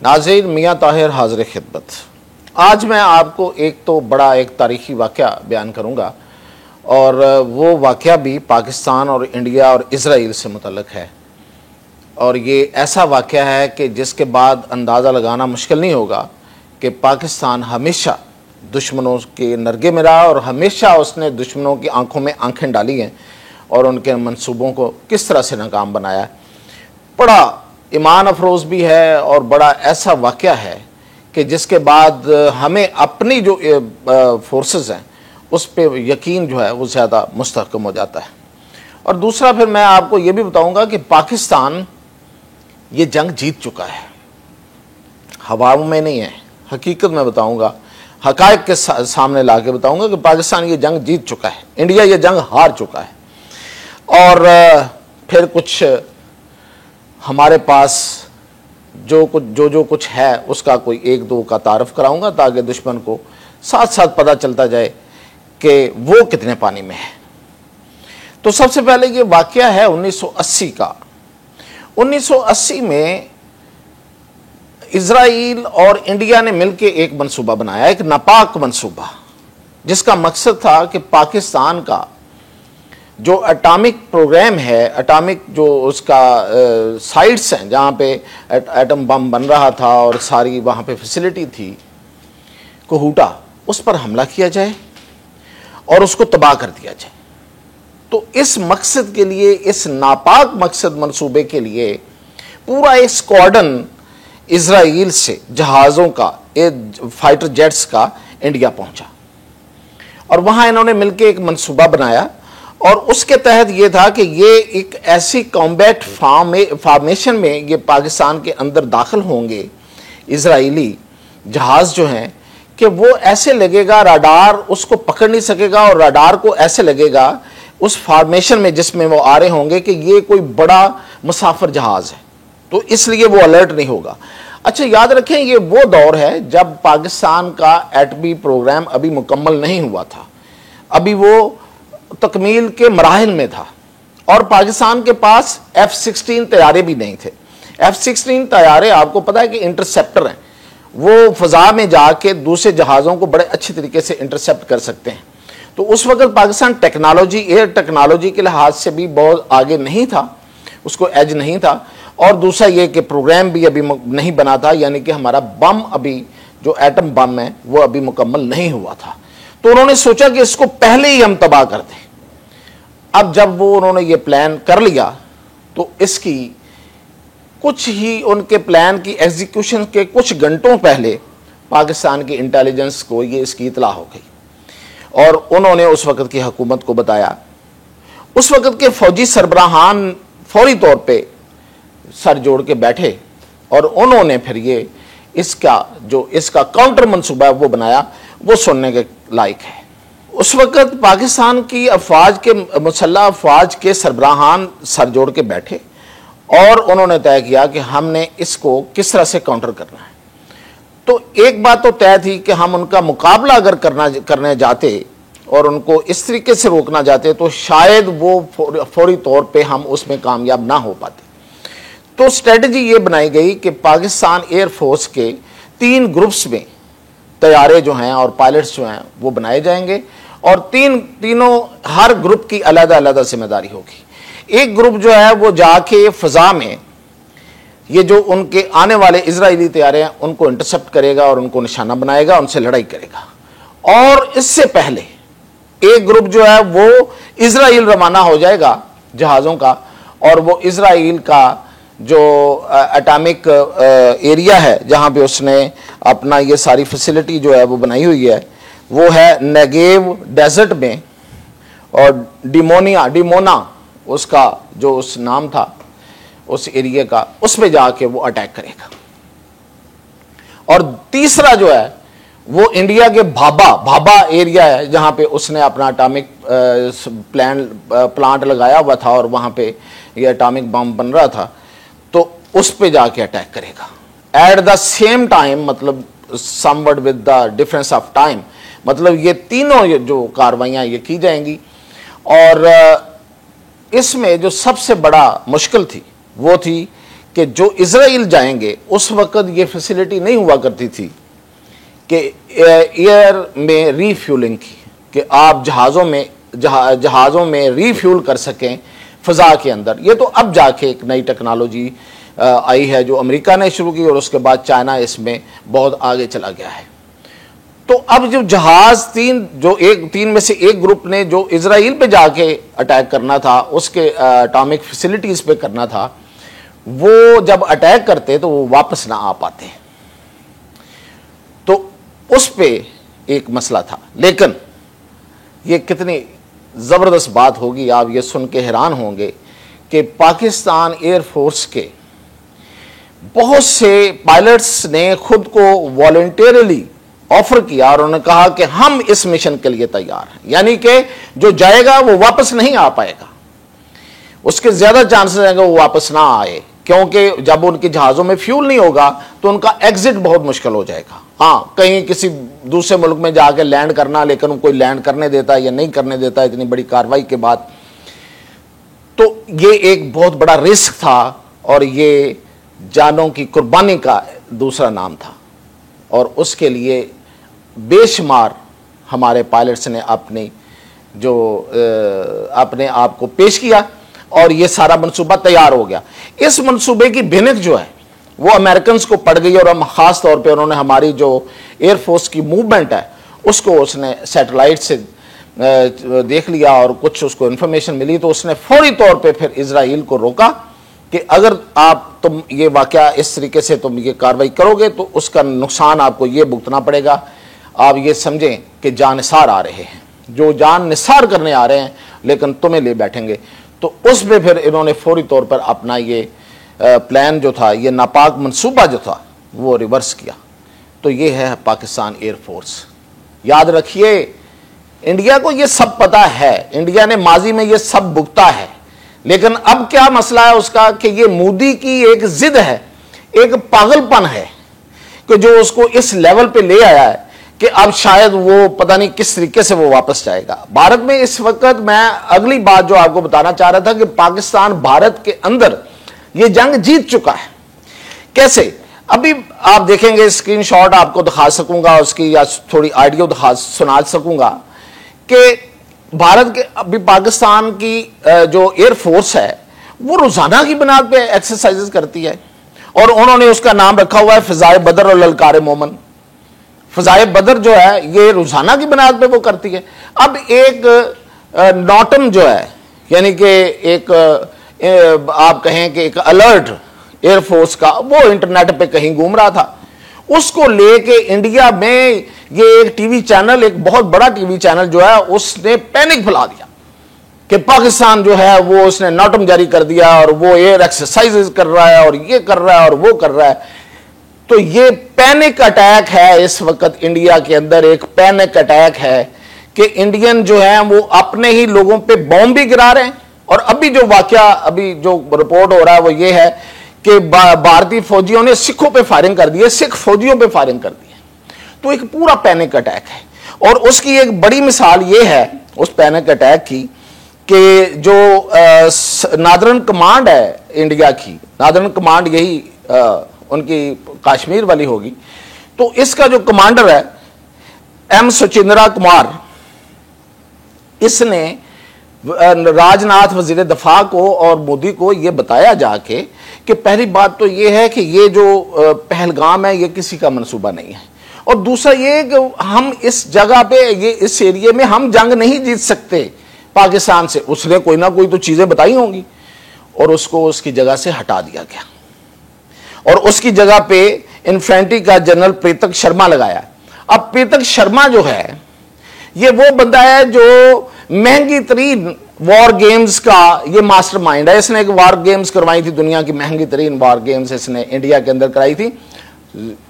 नाज़रीन, मियाँ ताहिर हाज़िर खिदमत। आज मैं आपको एक तारीख़ी वाक़या बयान करूँगा और वो वाक़या भी पाकिस्तान और इंडिया और इज़राइल से मुतल्लिक़ है। और ये ऐसा वाक़या है कि जिसके बाद अंदाज़ा लगाना मुश्किल नहीं होगा कि पाकिस्तान हमेशा दुश्मनों के नरगे में रहा और हमेशा उसने दुश्मनों की आंखों में आंखें डाली हैं और उनके मंसूबों को किस तरह से नाकाम बनाया है। बड़ा ईमान अफरोज़ भी है और बड़ा ऐसा वाक़या है कि जिसके बाद हमें अपनी जो फोर्सेस हैं उस पर यकीन जो है वो ज़्यादा मुस्तहकम हो जाता है। और दूसरा फिर मैं आपको ये भी बताऊंगा कि पाकिस्तान ये जंग जीत चुका है, हवाओं में नहीं है, हकीकत में बताऊंगा, हकायक के सामने ला के बताऊंगा कि पाकिस्तान ये जंग जीत चुका है, इंडिया ये जंग हार चुका है। और फिर कुछ हमारे पास जो कुछ है उसका कोई एक दो का तारफ़ कराऊंगा ताकि दुश्मन को साथ साथ पता चलता जाए कि वो कितने पानी में है। तो सबसे पहले ये वाक़या है 1980 का। 1980 में इज़राइल और इंडिया ने मिलकर एक मंसूबा बनाया, एक नापाक मंसूबा, जिसका मकसद था कि पाकिस्तान का जो एटॉमिक प्रोग्राम है, एटॉमिक जो उसका साइट्स हैं जहाँ पे एटम बम बन रहा था और सारी वहाँ पे फैसिलिटी थी कोहूटा, उस पर हमला किया जाए और उसको तबाह कर दिया जाए। तो इस मकसद के लिए, इस नापाक मकसद मंसूबे के लिए पूरा एक स्क्वाड्रन इज़राइल से जहाज़ों का, फाइटर जेट्स का इंडिया पहुंचा और वहाँ इन्होंने मिलकर एक मंसूबा बनाया। और उसके तहत ये था कि ये एक ऐसी कॉम्बैट फॉर्मेशन में ये पाकिस्तान के अंदर दाखिल होंगे इजरायली जहाज़ जो हैं कि वो ऐसे लगेगा, राडार उसको पकड़ नहीं सकेगा और राडार को ऐसे लगेगा उस फॉर्मेशन में जिसमें वो आ रहे होंगे कि ये कोई बड़ा मुसाफिर जहाज़ है, तो इसलिए वो अलर्ट नहीं होगा। अच्छा, याद रखें ये वो दौर है जब पाकिस्तान का एटमी प्रोग्राम अभी मुकम्मल नहीं हुआ था, अभी वो तकमील के मराहिल में था और पाकिस्तान के पास F-16 तैयारे भी नहीं थे। F-16 तैयारे आपको पता है कि इंटरसेप्टर हैं, वो फ़ज़ा में जाके दूसरे जहाज़ों को बड़े अच्छे तरीके से इंटरसेप्ट कर सकते हैं। तो उस वक्त पाकिस्तान टेक्नोलॉजी, एयर टेक्नोलॉजी के लिहाज से भी बहुत आगे नहीं था, उसको एज नहीं था। और दूसरा ये कि प्रोग्राम भी अभी नहीं बना था, यानी कि हमारा बम अभी जो एटम बम है वो अभी मुकम्मल नहीं हुआ था। तो उन्होंने सोचा कि इसको पहले ही हम तबाह कर दें। अब जब वो उन्होंने ये प्लान कर लिया तो इसकी कुछ ही उनके प्लान की एग्जीक्यूशन के कुछ घंटों पहले पाकिस्तान की इंटेलिजेंस को ये इसकी इतला हो गई और उन्होंने उस वक़्त की हुकूमत को बताया। उस वक़्त के फौजी सरबराहान फौरी तौर पे सर जोड़ के बैठे और उन्होंने फिर ये इसका काउंटर मंसूबा वो बनाया, वो सुनने के लायक है। उस वक़्त पाकिस्तान की अफवाज के, मुसल्लह अफवाज के सरबराहान सर जोड़ के बैठे और उन्होंने तय किया कि हमने इसको किस तरह से काउंटर करना है। तो एक बात तो तय थी कि हम उनका मुकाबला अगर करने जाते और उनको इस तरीके से रोकना चाहते तो शायद वो फौरी तौर पे हम उसमें कामयाब ना हो पाते। तो स्ट्रेटजी ये बनाई गई कि पाकिस्तान एयरफोर्स के 3 ग्रुप्स में तैयारे जो हैं और पायलट्स जो हैं वो बनाए जाएंगे और तीनों हर ग्रुप की अलग-अलग जिम्मेदारी होगी। एक ग्रुप जो है वो जाके फ़ज़ा में ये जो उनके आने वाले इजरायली तैयारे हैं उनको इंटरसेप्ट करेगा और उनको निशाना बनाएगा, उनसे लड़ाई करेगा। और इससे पहले एक ग्रुप जो है वो इजराइल रवाना हो जाएगा जहाज़ों का और वो इजराइल का जो एटॉमिक एरिया है जहाँ पे उसने अपना ये सारी फैसिलिटी जो है वो बनाई हुई है वो है नेगेव डेजर्ट में और डिमोना उसका जो उस नाम था उस एरिया का, उसमें जाके वो अटैक करेगा। और तीसरा जो है वो इंडिया के भाभा एरिया है जहाँ पे उसने अपना एटॉमिक प्लांट लगाया हुआ था और वहाँ पे ये एटॉमिक बम बन रहा था, तो उस पे जाके अटैक करेगा एट द सेम टाइम, मतलब somewhat with the difference of time, मतलब ये तीनों जो कार्रवाइयाँ ये की जाएंगी। और इसमें जो सबसे बड़ा मुश्किल थी वो थी कि जो इजराइल जाएंगे उस वक्त ये फैसिलिटी नहीं हुआ करती थी कि एयर में रीफ्यूलिंग की, कि आप जहाज़ों में रीफ्यूल कर सकें फ़ज़ा के अंदर। ये तो अब जाके एक नई टेक्नोलॉजी आई है जो अमेरिका ने शुरू की और उसके बाद चाइना इसमें बहुत आगे चला गया है। तो अब जो जहाज़ तीन में से एक ग्रुप ने जो इजराइल पे जाके अटैक करना था, उसके एटॉमिक फैसिलिटीज़ पे करना था, वो जब अटैक करते तो वो वापस ना आ पाते, तो उस पे एक मसला था। लेकिन ये कितनी ज़बरदस्त बात होगी, आप ये सुन के हैरान होंगे कि पाकिस्तान एयरफोर्स के बहुत से पायलट्स ने खुद को वॉलंटियरली ऑफर किया और उन्होंने कहा कि हम इस मिशन के लिए तैयार हैं। यानी कि जो जाएगा वो वापस नहीं आ पाएगा, उसके ज्यादा चांसेस हैं कि वो वापस ना आए, क्योंकि जब उनके जहाज़ों में फ्यूल नहीं होगा तो उनका एग्जिट बहुत मुश्किल हो जाएगा। हाँ, कहीं किसी दूसरे मुल्क में जाके लैंड करना, लेकिन कोई लैंड करने देता है या नहीं करने देता है इतनी बड़ी कार्रवाई के बाद, तो ये एक बहुत बड़ा रिस्क था और ये जानों की कुर्बानी का दूसरा नाम था। और उसके लिए बेशुमार हमारे पायलट्स ने अपने आप को पेश किया और ये सारा मंसूबा तैयार हो गया। इस मंसूबे की भिनक जो है वो अमेरिकन को पड़ गई और हम खास तौर पे उन्होंने हमारी जो एयरफोर्स की मूवमेंट है उसको उसने सैटेलाइट से देख लिया और कुछ उसको इंफॉर्मेशन मिली, तो उसने फौरी तौर पे फिर इजराइल को रोका कि अगर तुम ये वाकया इस तरीके से तुम ये कार्रवाई करोगे तो उसका नुकसान आपको ये भुगतना पड़ेगा। आप ये समझें कि जानिसार आ रहे हैं, जो जान निसार करने आ रहे हैं, लेकिन तुम्हें ले बैठेंगे। तो उसमें फिर इन्होंने फौरी तौर पर अपना ये प्लान जो था, ये नापाक मंसूबा जो था, वो रिवर्स किया। तो ये है पाकिस्तान एयरफोर्स। याद रखिए, इंडिया को ये सब पता है, इंडिया ने माजी में ये सब भुगता है, लेकिन अब क्या मसला है उसका कि ये मोदी की एक जिद है, एक पागलपन है कि जो उसको इस लेवल पे ले आया है कि अब शायद वो पता नहीं किस तरीके से वो वापस जाएगा। भारत में इस वक्त मैं अगली बात जो आपको बताना चाह रहा था कि पाकिस्तान भारत के अंदर ये जंग जीत चुका है। कैसे? अभी आप देखेंगे, स्क्रीनशॉट आपको दिखा सकूंगा उसकी, या थोड़ी ऑडियो सुना सकूंगा कि भारत के अभी पाकिस्तान की जो एयरफोर्स है वो रोजाना की बुनियाद पे एक्सरसाइजेस करती है और उन्होंने उसका नाम रखा हुआ है फ़ज़ाए बदर और ललकार मोमन। फ़ज़ाए बदर जो है ये रोजाना की बुनियाद पे वो करती है। अब एक नॉटम जो है, यानी कि एक आप कहें कि एक अलर्ट एयरफोर्स का, वो इंटरनेट पे कहीं घूम रहा था, उसको लेके इंडिया में ये एक टीवी चैनल, एक बहुत बड़ा टीवी चैनल जो है, उसने पैनिक फैला दिया कि पाकिस्तान जो है वो उसने नॉटम जारी कर दिया और वो एयर एक्सरसाइजेस कर रहा है और ये कर रहा है और वो कर रहा है। तो ये पैनिक अटैक है इस वक्त इंडिया के अंदर, एक पैनिक अटैक है कि इंडियन जो है वो अपने ही लोगों पे बॉम्ब भी गिरा रहे हैं। और अभी जो वाकया, अभी जो रिपोर्ट हो रहा है वो ये है कि भारतीय फौजियों ने सिखों पे फायरिंग कर दी है, सिख फौजियों पे फायरिंग कर दी है। तो एक पूरा पैनिक अटैक है और उसकी एक बड़ी मिसाल ये है उस पैनिक अटैक की कि जो नादरन कमांड है इंडिया की, नादरन कमांड यही उनकी कश्मीर वाली होगी, तो इसका जो कमांडर है एम सुचिंद्रा कुमार, इसने राजनाथ वजीर दफा को और मोदी को यह बताया जाके कि पहली बात तो यह है कि ये जो पहलगाम है ये किसी का मंसूबा नहीं है, और दूसरा ये कि हम इस जगह पे, ये इस एरिया में हम जंग नहीं जीत सकते पाकिस्तान से। उसने कोई ना कोई तो चीजें बताई होंगी और उसको उसकी जगह से हटा दिया गया और उसकी जगह पे इन्फेंट्री का जनरल प्रीतक शर्मा लगाया। अब प्रीतक शर्मा जो है ये वो बंदा है जो महंगी तरीन वॉर गेम्स का ये मास्टरमाइंड है। इसने एक वॉर गेम्स करवाई थी, दुनिया की महंगी तरीन वॉर गेम्स इसने इंडिया के अंदर कराई थी,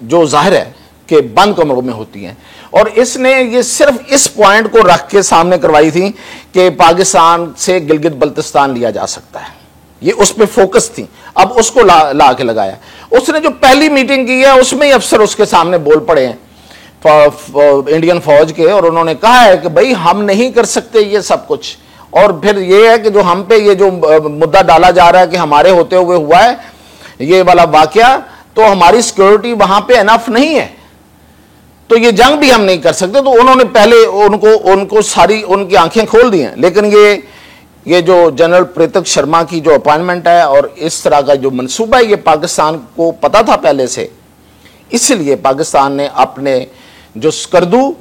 जो जाहिर है कि बंद कमरों में होती हैं। और इसने ये सिर्फ इस पॉइंट को रख के सामने करवाई थी कि पाकिस्तान से गिलगित बल्तिस्तान लिया जा सकता है, ये उस पर फोकस थी। अब उसको ला के लगाया। उसने जो पहली मीटिंग की है उसमें ही अफसर उसके सामने बोल पड़े हैं इंडियन फौज के, और उन्होंने कहा है कि भाई हम नहीं कर सकते ये सब कुछ। और फिर ये है कि जो हम पे ये जो मुद्दा डाला जा रहा है कि हमारे होते हुए हुआ है, ये वाला वाकया, तो हमारी सिक्योरिटी वहां पे एनफ नहीं है, तो ये जंग भी हम नहीं कर सकते। तो उन्होंने पहले उनको सारी उनकी आंखें खोल दी हैं। लेकिन ये जो जनरल प्रीतक शर्मा की जो अपॉइंटमेंट है और इस तरह का जो मंसूबा है, ये पाकिस्तान को पता था पहले से, इसलिए पाकिस्तान ने अपने जो स्कर्दू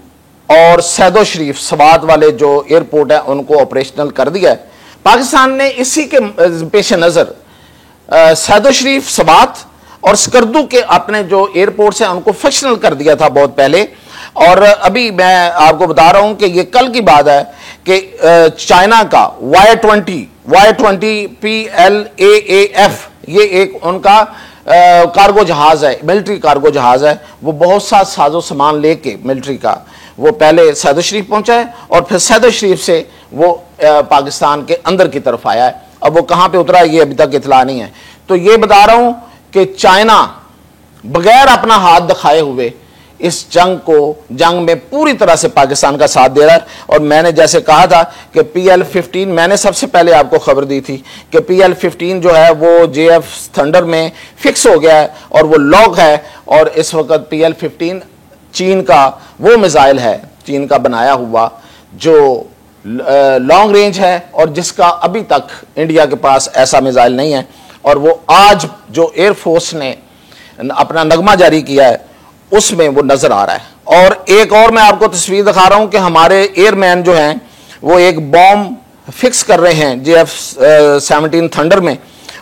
और सैदो शरीफ सवात वाले जो एयरपोर्ट है उनको ऑपरेशनल कर दिया है। पाकिस्तान ने इसी के पेश नज़र सैदो शरीफ सवात और स्कर्दू के अपने जो एयरपोर्ट्स हैं उनको फंक्शनल कर दिया था बहुत पहले। और अभी मैं आपको बता रहा हूं कि ये कल की बात है कि चाइना का Y-20 PLAAF, ये एक उनका कार्गो जहाज है, मिलिट्री कार्गो जहाज है। वो बहुत सा साजो सामान लेके मिलिट्री का वो पहले सैदो शरीफ पहुंचा है और फिर सैदो शरीफ से वो पाकिस्तान के अंदर की तरफ आया है। अब वो कहां पे उतरा ये अभी तक इतला नहीं है। तो ये बता रहा हूं कि चाइना बगैर अपना हाथ दिखाए हुए इस जंग में पूरी तरह से पाकिस्तान का साथ दे रहा है। और मैंने जैसे कहा था कि PL-15, मैंने सबसे पहले आपको खबर दी थी कि PL-15 जो है वो JF थंडर में फिक्स हो गया है और वो लॉक है। और इस वक्त PL-15 चीन का वो मिसाइल है, चीन का बनाया हुआ, जो लॉन्ग रेंज है और जिसका अभी तक इंडिया के पास ऐसा मिसाइल नहीं है। और वो आज जो एयरफोर्स ने अपना नगमा जारी किया है उसमें वो नजर आ रहा है। और एक और मैं आपको तस्वीर दिखा रहा हूं कि हमारे एयरमैन जो हैं वो एक बॉम्ब फिक्स कर रहे हैं JF-17 थंडर में।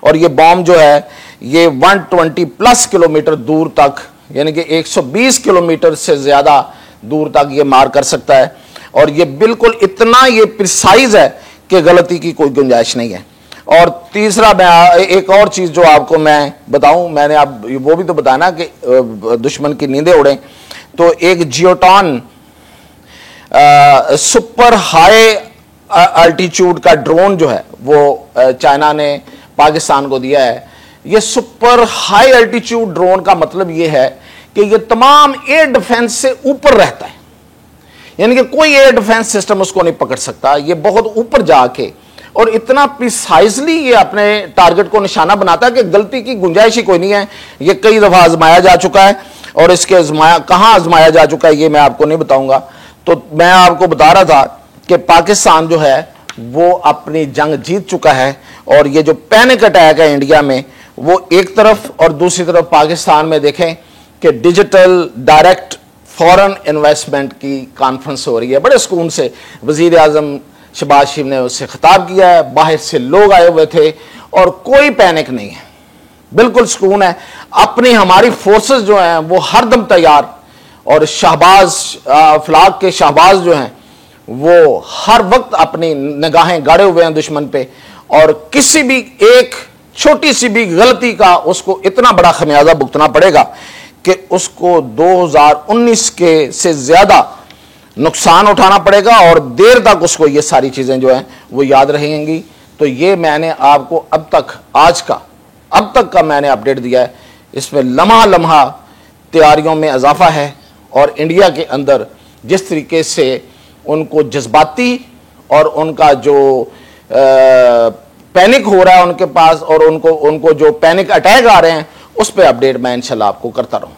और ये बॉम्ब जो है ये 120+ किलोमीटर दूर तक, यानी कि 120 किलोमीटर से ज्यादा दूर तक ये मार कर सकता है। और ये बिल्कुल इतना ये प्रिसाइज है कि गलती की कोई गुंजाइश नहीं है। और तीसरा मैं एक और चीज जो आपको मैं बताऊं, मैंने अब वो भी तो बताना कि दुश्मन की नींदें उड़े, तो एक जियोटॉन सुपर हाई अल्टीट्यूड का ड्रोन जो है वो चाइना ने पाकिस्तान को दिया है। ये सुपर हाई अल्टीट्यूड ड्रोन का मतलब ये है कि ये तमाम एयर डिफेंस से ऊपर रहता है, यानी कि कोई एयर डिफेंस सिस्टम उसको नहीं पकड़ सकता। ये बहुत ऊपर जाके और इतना प्रिसाइजली ये अपने टारगेट को निशाना बनाता है कि गलती की गुंजाइश ही कोई नहीं है। ये कई दफा आजमाया जा चुका है और इसके कहां आजमाया जा चुका है ये मैं आपको नहीं बताऊंगा। तो मैं आपको बता रहा था कि पाकिस्तान जो है वो अपनी जंग जीत चुका है। और ये जो पैनिक अटैक है इंडिया में, वो एक तरफ, और दूसरी तरफ पाकिस्तान में देखें कि डिजिटल डायरेक्ट फॉरेन इन्वेस्टमेंट की कॉन्फ्रेंस हो रही है। बड़े सुकून से वजीर आजम शहबाज शरीफ ने उससे खिताब किया है, बाहर से लोग आए हुए थे और कोई पैनिक नहीं है, बिल्कुल सुकून है। अपनी हमारी फोर्सेस जो हैं वो हरदम तैयार, और शहबाज अफलाक के शहबाज जो हैं वो हर वक्त अपनी निगाहें गाड़े हुए हैं दुश्मन पे। और किसी भी एक छोटी सी भी गलती का उसको इतना बड़ा खमियाजा भुगतना पड़ेगा कि उसको 2019 के से ज्यादा नुकसान उठाना पड़ेगा और देर तक उसको ये सारी चीजें जो हैं वो याद रहेंगी। तो ये मैंने आपको अब तक का मैंने अपडेट दिया है। इसमें लम्हा तैयारियों में इजाफा है और इंडिया के अंदर जिस तरीके से उनको जज्बाती और उनका जो पैनिक हो रहा है उनके पास, और उनको जो पैनिक अटैक आ रहे हैं, उस पर अपडेट मैं इंशाल्लाह आपको करता रहूं।